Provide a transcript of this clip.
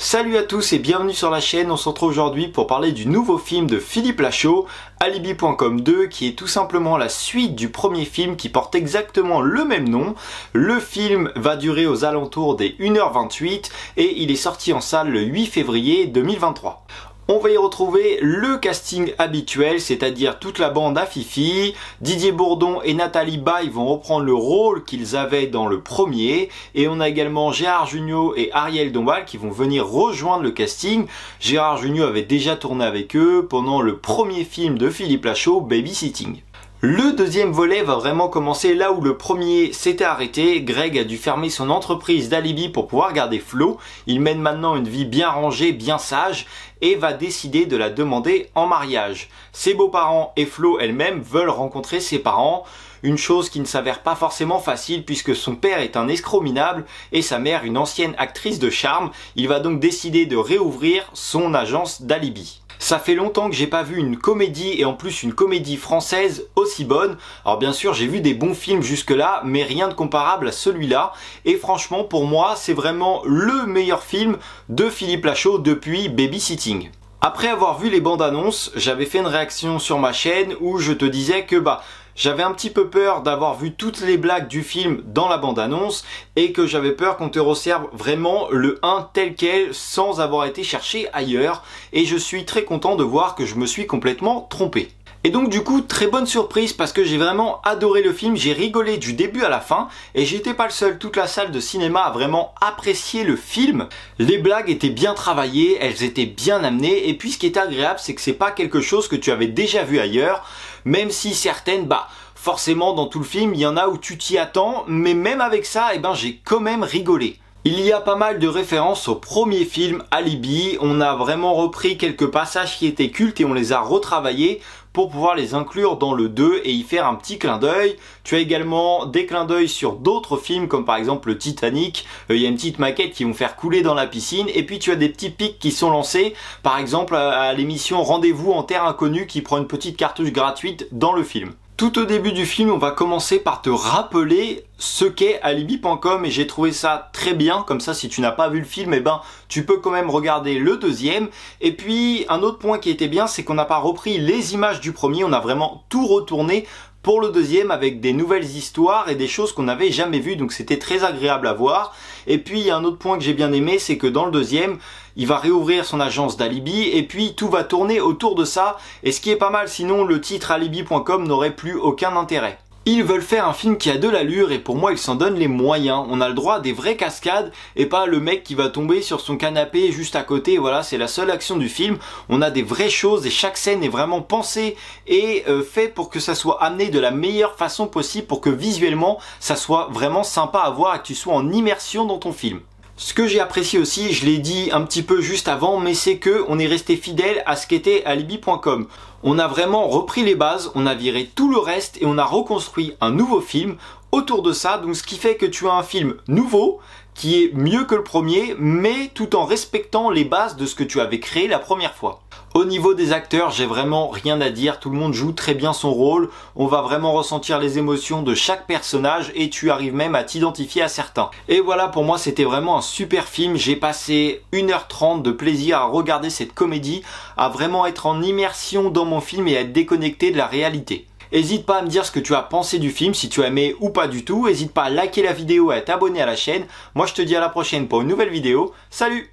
Salut à tous et bienvenue sur la chaîne, on se retrouve aujourd'hui pour parler du nouveau film de Philippe Lachaud, Alibi.com 2, qui est tout simplement la suite du premier film qui porte exactement le même nom. Le film va durer aux alentours des 1h28 et il est sorti en salle le 8 février 2023. On va y retrouver le casting habituel, c'est-à-dire toute la bande à Fifi. Didier Bourdon et Nathalie Baye vont reprendre le rôle qu'ils avaient dans le premier. Et on a également Gérard Jugnot et Ariel Dombal qui vont venir rejoindre le casting. Gérard Jugnot avait déjà tourné avec eux pendant le premier film de Philippe Lachaud, Babysitting. Le deuxième volet va vraiment commencer là où le premier s'était arrêté. Greg a dû fermer son entreprise d'alibi pour pouvoir garder Flo. Il mène maintenant une vie bien rangée, bien sage et va décider de la demander en mariage. Ses beaux-parents et Flo elle-même veulent rencontrer ses parents. Une chose qui ne s'avère pas forcément facile puisque son père est un escroc minable et sa mère une ancienne actrice de charme. Il va donc décider de réouvrir son agence d'alibi. Ça fait longtemps que j'ai pas vu une comédie et en plus une comédie française aussi bonne. Alors bien sûr j'ai vu des bons films jusque là mais rien de comparable à celui-là. Et franchement pour moi c'est vraiment le meilleur film de Philippe Lachaud depuis Babysitting. Après avoir vu les bandes annonces, j'avais fait une réaction sur ma chaîne où je te disais que j'avais un petit peu peur d'avoir vu toutes les blagues du film dans la bande-annonce et que j'avais peur qu'on te resserve vraiment le 1 tel quel sans avoir été cherché ailleurs. Et je suis très content de voir que je me suis complètement trompé. Et donc du coup, très bonne surprise parce que j'ai vraiment adoré le film, j'ai rigolé du début à la fin et j'étais pas le seul, toute la salle de cinéma a vraiment apprécié le film. Les blagues étaient bien travaillées, elles étaient bien amenées et puis ce qui est agréable c'est que c'est pas quelque chose que tu avais déjà vu ailleurs, même si certaines, forcément dans tout le film il y en a où tu t'y attends, mais même avec ça, j'ai quand même rigolé. Il y a pas mal de références au premier film Alibi, on a vraiment repris quelques passages qui étaient cultes et on les a retravaillés pour pouvoir les inclure dans le 2 et y faire un petit clin d'œil. Tu as également des clins d'œil sur d'autres films comme par exemple le Titanic, il y a une petite maquette qui vont faire couler dans la piscine et puis tu as des petits pics qui sont lancés par exemple à l'émission Rendez-vous en Terre Inconnue qui prend une petite cartouche gratuite dans le film. Tout au début du film, on va commencer par te rappeler ce qu'est Alibi.com et j'ai trouvé ça très bien, comme ça si tu n'as pas vu le film, tu peux quand même regarder le deuxième. Et puis un autre point qui était bien, c'est qu'on n'a pas repris les images du premier, on a vraiment tout retourné pour le deuxième avec des nouvelles histoires et des choses qu'on n'avait jamais vues, donc c'était très agréable à voir. Et puis il y a un autre point que j'ai bien aimé, c'est que dans le deuxième, il va réouvrir son agence d'alibi et puis tout va tourner autour de ça. Et ce qui est pas mal, sinon le titre Alibi.com n'aurait plus aucun intérêt. Ils veulent faire un film qui a de l'allure et pour moi ils s'en donnent les moyens. On a le droit à des vraies cascades et pas le mec qui va tomber sur son canapé juste à côté. Voilà, c'est la seule action du film. On a des vraies choses et chaque scène est vraiment pensée et fait pour que ça soit amené de la meilleure façon possible pour que visuellement ça soit vraiment sympa à voir et que tu sois en immersion dans ton film. Ce que j'ai apprécié aussi, je l'ai dit un petit peu juste avant, mais c'est que on est resté fidèle à ce qu'était Alibi.com. On a vraiment repris les bases, on a viré tout le reste et on a reconstruit un nouveau film autour de ça. Donc ce qui fait que tu as un film nouveau qui est mieux que le premier, mais tout en respectant les bases de ce que tu avais créé la première fois. Au niveau des acteurs, j'ai vraiment rien à dire, tout le monde joue très bien son rôle, on va vraiment ressentir les émotions de chaque personnage et tu arrives même à t'identifier à certains. Et voilà, pour moi c'était vraiment un super film, j'ai passé 1h30 de plaisir à regarder cette comédie, à vraiment être en immersion dans mon film et à être déconnecté de la réalité. N'hésite pas à me dire ce que tu as pensé du film, si tu as aimé ou pas du tout, n'hésite pas à liker la vidéo et à t'abonner à la chaîne. Moi je te dis à la prochaine pour une nouvelle vidéo, salut!